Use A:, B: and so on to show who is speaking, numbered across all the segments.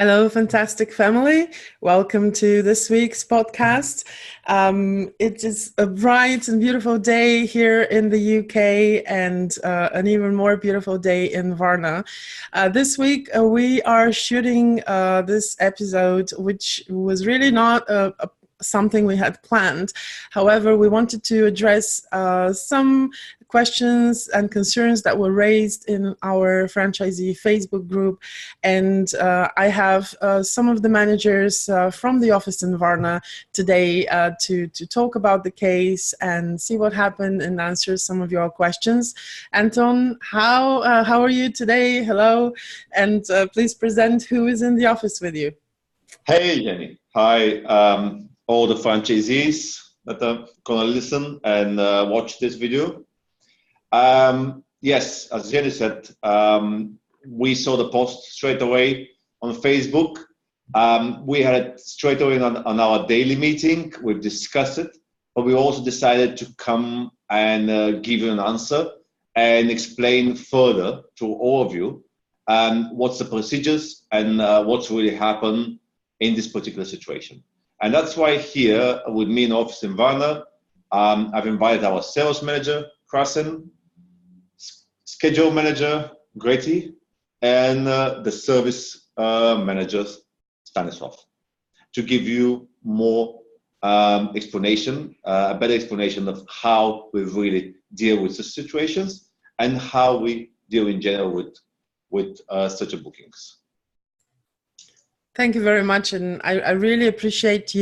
A: Hello, fantastic family. Welcome to this week's podcast. It is a bright and beautiful day here in the UK and an even more beautiful day in Varna. This week we are shooting this episode, which was really not something we had planned. However, we wanted to address some questions and concerns that were raised in our franchisee Facebook group. And I have some of the managers from the office in Varna today to talk about the case and see what happened and answer some of your questions. Anton, how are you today? Hello. And please present who is in the office with you.
B: Hey, Jenny. Hi, all the franchisees that are going to listen and watch this video. Yes, as Jenny said, we saw the post straight away on Facebook. We had it straight away on our daily meeting. We've discussed it, but we also decided to come and give you an answer and explain further to all of you what's the procedures and what's really happened in this particular situation. And that's why here with me in office in Varna, I've invited our sales manager, Krasen, schedule manager, Greti, and the service manager, Stanislav, to give you more explanation, a better explanation of how we really deal with the situations and how we deal in general with such a bookings.
A: Thank you very much, and I really appreciate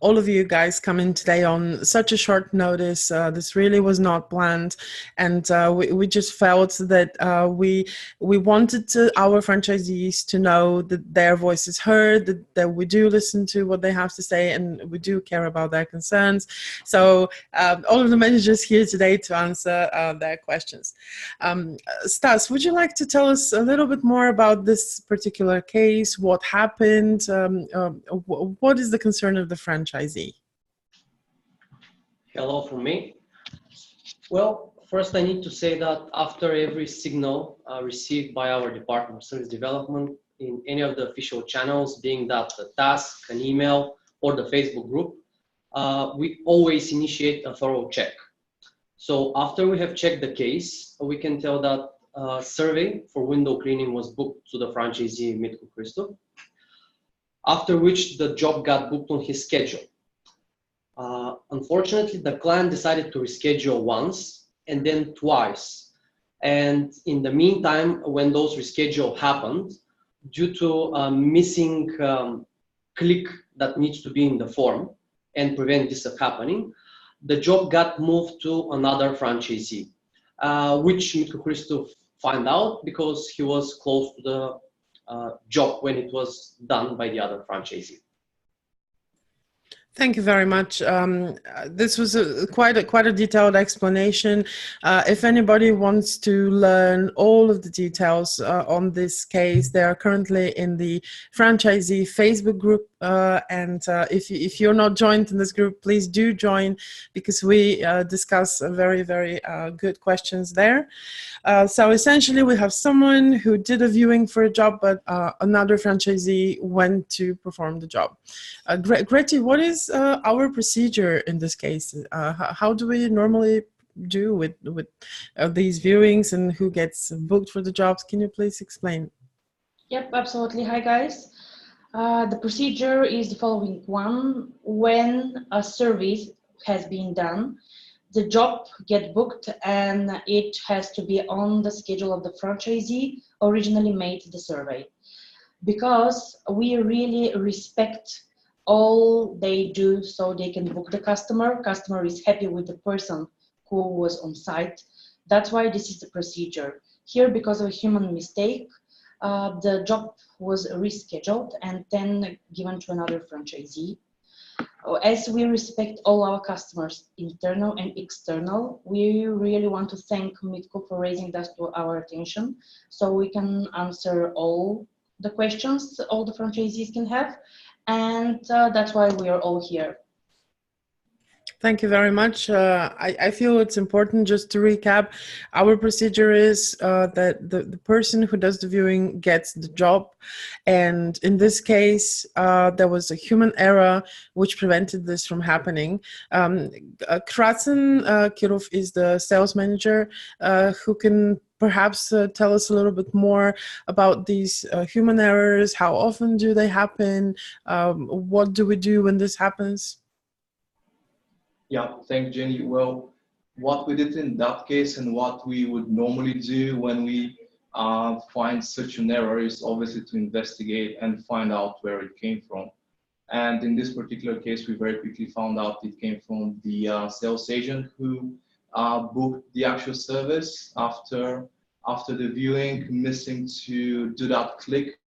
A: all of you guys coming today on such a short notice. This really was not planned, and we just felt that we wanted our franchisees to know that their voice is heard, that we do listen to what they have to say, and we do care about their concerns. So all of the managers here today to answer their questions. Stas, would you like to tell us a little bit more about this particular case? What happened? What is the concern of the franchisee?
C: Hello from me. Well, first I need to say that after every signal received by our Department of Service Development in any of the official channels, being that the task, an email, or the Facebook group, we always initiate a thorough check. So after we have checked the case, we can tell that a survey for window cleaning was booked to the franchisee Mitko Hristov, after which the job got booked on his schedule. Unfortunately, the client decided to reschedule once and then twice. And in the meantime, when those reschedule happened, due to a missing click that needs to be in the form and prevent this from happening, the job got moved to another franchisee, which Mitko Hristov found out because he was close to the job when it was done by the other franchisee.
A: Thank you very much. This was quite a detailed explanation. If anybody wants to learn all of the details on this case, they are currently in the franchisee Facebook group. And if you're not joined in this group, please do join, because we discuss very, very good questions there. So essentially, we have someone who did a viewing for a job, but another franchisee went to perform the job. Greti, what is our procedure in this case? How do we normally do with these viewings, and who gets booked for the jobs? Can you please explain?
D: Yep, absolutely. Hi, guys. The procedure is the following one. When a service has been done, the job gets booked and it has to be on the schedule of the franchisee originally made the survey. Because we really respect all they do so they can book the customer. Customer is happy with the person who was on site. That's why this is the procedure. Here, because of a human mistake, the job was rescheduled and then given to another franchisee. As we respect all our customers, internal and external, we really want to thank Mitko for raising that to our attention so we can answer all the questions all the franchisees can have. And that's why we are all here.
A: Thank you very much. I feel it's important just to recap. Our procedure is that the person who does the viewing gets the job. And in this case, there was a human error which prevented this from happening. Krasen Kirov is the sales manager who can perhaps tell us a little bit more about these human errors. How often do they happen? What do we do when this happens?
E: Yeah, thanks, Jenny. Well, what we did in that case and what we would normally do when we find such an error is obviously to investigate and find out where it came from. And in this particular case, we very quickly found out it came from the sales agent who booked the actual service after the viewing, missing to do that click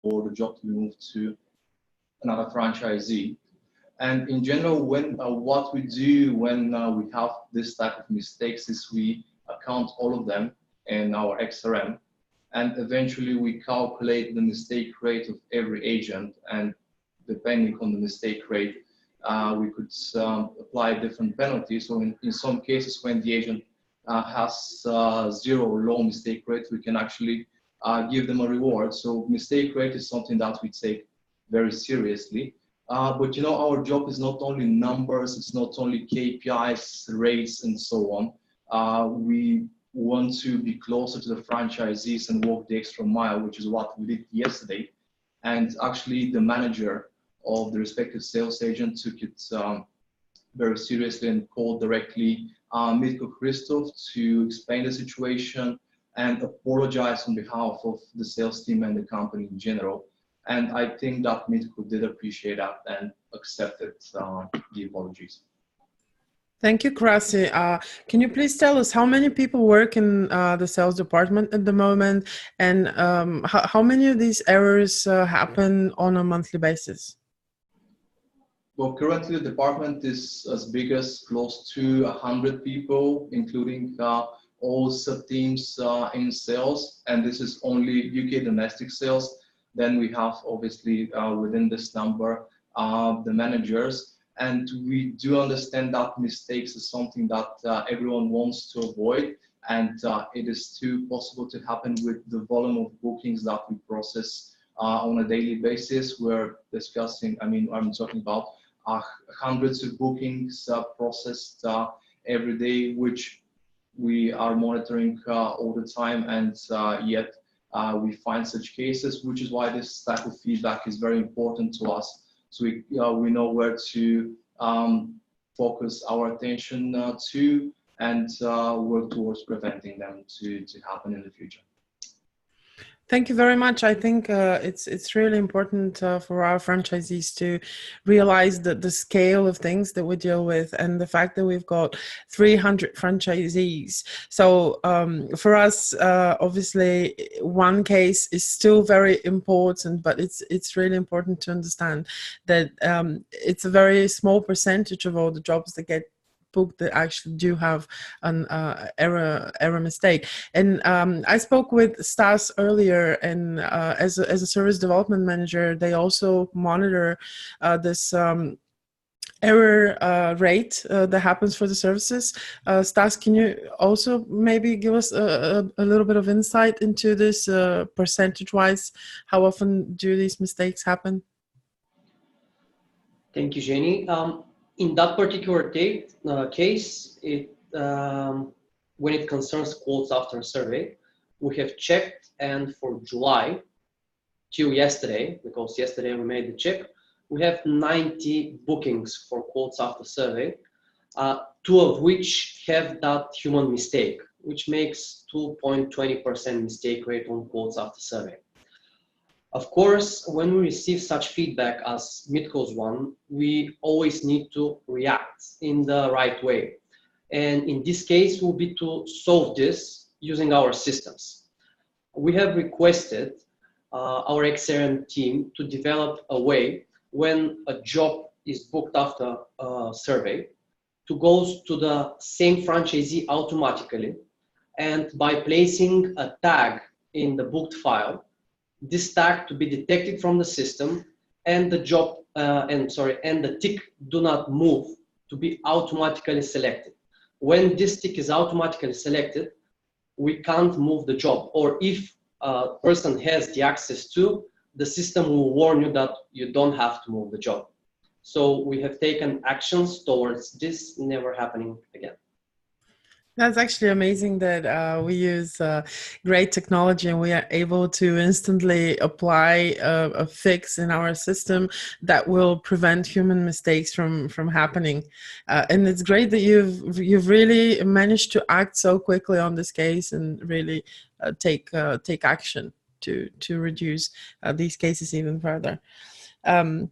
E: for the job to be moved to another franchisee. And in general, when what we do when we have this type of mistakes is we account all of them in our XRM, and eventually we calculate the mistake rate of every agent. And depending on the mistake rate, we could apply different penalties. So in some cases, when the agent has zero or low mistake rate, we can actually give them a reward. So mistake rate is something that we take very seriously. But you know, our job is not only numbers, it's not only KPIs, rates, and so on. We want to be closer to the franchisees and walk the extra mile, which is what we did yesterday. And actually the manager of the respective sales agent took it very seriously and called directly Mitko Hristov to explain the situation and apologize on behalf of the sales team and the company in general. And I think that Mitko did appreciate that and accepted the apologies.
A: Thank you, Krasi. Can you please tell us how many people work in the sales department at the moment, and how many of these errors happen on a monthly basis?
E: Well, currently the department is as big as close to 100 people, including all sub-teams in sales, and this is only UK domestic sales. Then we have obviously within this number the managers, and we do understand that mistakes is something that everyone wants to avoid, and it is too possible to happen with the volume of bookings that we process on a daily basis. We're discussing, I'm talking about hundreds of bookings processed every day, which we are monitoring all the time, and yet we find such cases, which is why this type of feedback is very important to us. So we know where to focus our attention to and work towards preventing them to happen in the future.
A: Thank you very much. I think it's really important for our franchisees to realize that the scale of things that we deal with and the fact that we've got 300 franchisees. So for us, obviously, one case is still very important, but it's really important to understand that it's a very small percentage of all the jobs that get book that actually do have an error mistake. And I spoke with Stas earlier, and as a service development manager, they also monitor this error rate that happens for the services. Stas, can you also maybe give us a little bit of insight into this percentage-wise? How often do these mistakes happen?
C: Thank you, Jenny. In that particular case, when it concerns quotes after a survey, we have checked, and for July till yesterday, because yesterday we made the check, we have 90 bookings for quotes after survey, 2 of which have that human mistake, which makes 2.20% mistake rate on quotes after survey. Of course, when we receive such feedback as Mitko's one, we always need to react in the right way. And in this case, will be to solve this using our systems. We have requested our XRM team to develop a way when a job is booked after a survey to go to the same franchisee automatically, and by placing a tag in the booked file, this tag to be detected from the system and the and the tick do not move to be automatically selected. When this tick is automatically selected, we can't move the job. Or if a person has the access to, the system will warn you that you don't have to move the job. So we have taken actions towards this never happening again.
A: That's actually amazing that we use great technology and we are able to instantly apply a fix in our system that will prevent human mistakes from happening. And it's great that you've really managed to act so quickly on this case and really take action to reduce these cases even further. I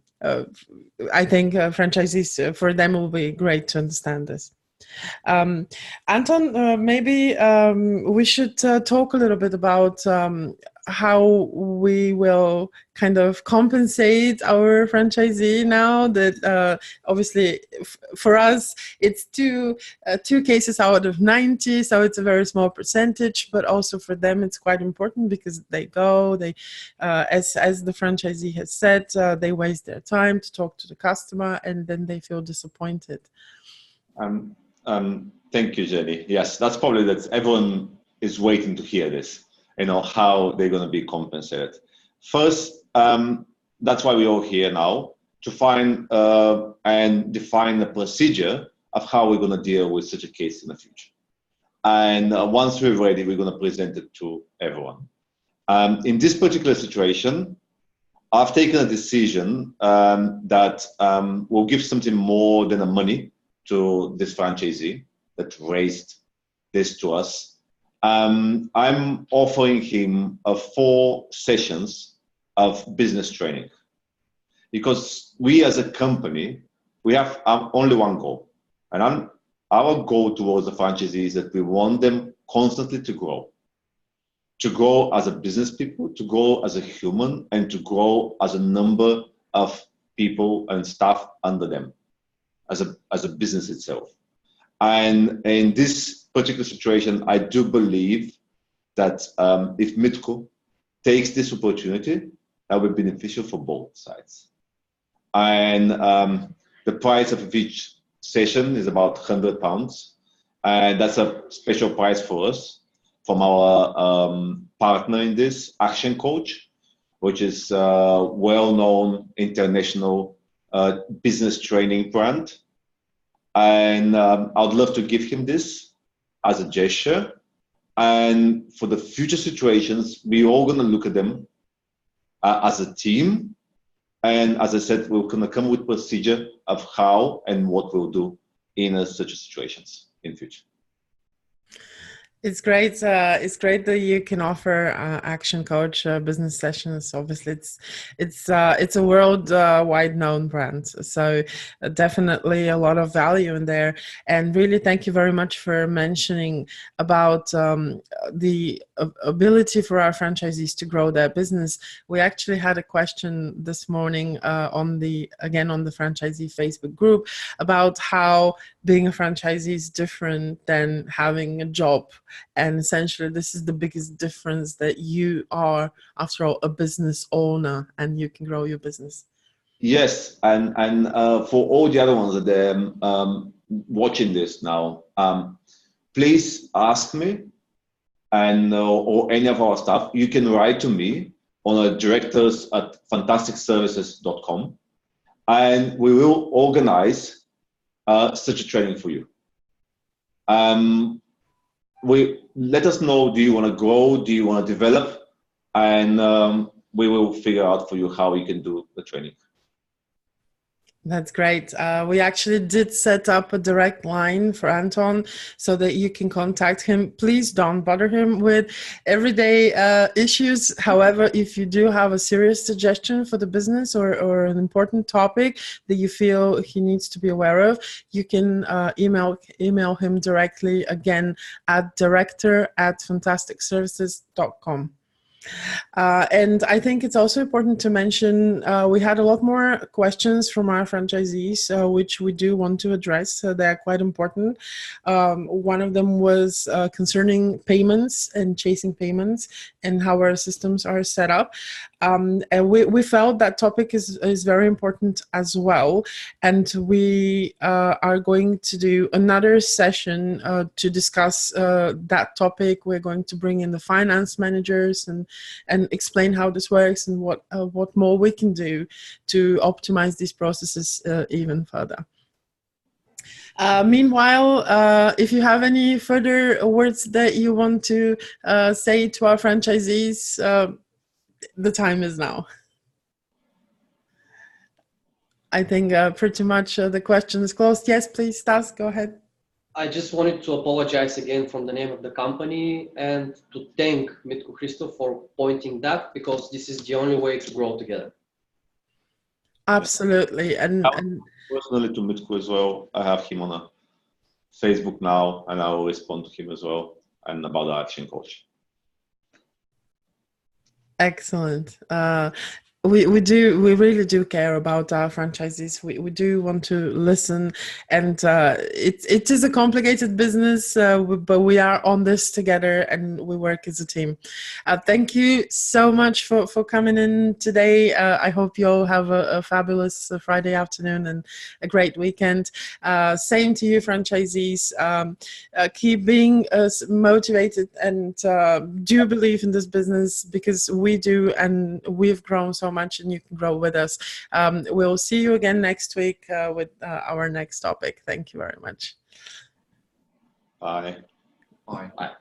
A: think franchisees, for them, it will be great to understand this. Anton, maybe we should talk a little bit about how we will kind of compensate our franchisee now that obviously for us it's two cases out of 90, so it's a very small percentage, but also for them it's quite important because they as the franchisee has said, they waste their time to talk to the customer and then they feel disappointed.
B: Thank you, Jenny. Yes, that's probably that everyone is waiting to hear this, how they're going to be compensated. First, that's why we're all here now, to find and define the procedure of how we're going to deal with such a case in the future. And once we're ready, we're going to present it to everyone. In this particular situation, I've taken a decision that will give something more than the money to this franchisee that raised this to us. I'm offering him 4 sessions of business training, because we as a company, we have only one goal. And our goal towards the franchisee is that we want them constantly to grow as a business people, to grow as a human, and to grow as a number of people and staff under them, as a business itself. And in this particular situation, I do believe that if Mitko takes this opportunity, that will be beneficial for both sides. And the price of each session is about £100, and that's a special price for us from our partner in this, Action Coach, which is a well-known international business training brand. And I'd love to give him this as a gesture. And for the future situations, we're all going to look at them as a team. And as I said, we're going to come with procedure of how and what we'll do in such situations in future.
A: It's great. It's great that you can offer Action Coach business sessions. Obviously, it's a worldwide known brand, so definitely a lot of value in there. And really, thank you very much for mentioning about the ability for our franchisees to grow their business. We actually had a question this morning on the franchisee Facebook group about how being a franchisee is different than having a job. And essentially, this is the biggest difference, that you are, after all, a business owner and you can grow your business.
B: Yes, and for all the other ones that are watching this now, please ask me and or any of our staff. You can write to me on directors@fantasticservices.com, and we will organize such a training for you. Let us know, do you want to grow, do you want to develop, and we will figure out for you how you can do the training.
A: That's great. We actually did set up a direct line for Anton so that you can contact him. Please don't bother him with everyday issues. However, if you do have a serious suggestion for the business or an important topic that you feel he needs to be aware of, you can email him directly, again, at director@fantasticservices.com. And I think it's also important to mention we had a lot more questions from our franchisees, which we do want to address. They're quite important. One of them was concerning payments and chasing payments and how our systems are set up. And we felt that topic is very important as well. And we are going to do another session to discuss that topic. We're going to bring in the finance managers and explain how this works and what more we can do to optimize these processes even further. Meanwhile, if you have any further words that you want to say to our franchisees, the time is now. I think pretty much the question is closed. Yes, please, Stas, go ahead.
C: I just wanted to apologize again from the name of the company and to thank Mitko Hristov for pointing that, because this is the only way to grow together.
A: Absolutely. And
B: personally to Mitko as well, I have him on a Facebook now, and I will respond to him as well, and about the action coach.
A: Excellent. We really do care about our franchisees. We do want to listen, and it is a complicated business, but we are on this together and we work as a team. Thank you so much for coming in today. I hope you all have a fabulous Friday afternoon and a great weekend. Same to you, franchisees. Keep being motivated and do believe in this business, because we do, and we've grown so much, and you can grow with us. We'll see you again next week with our next topic. Thank you very much.
B: Bye.
E: Bye.
C: Bye.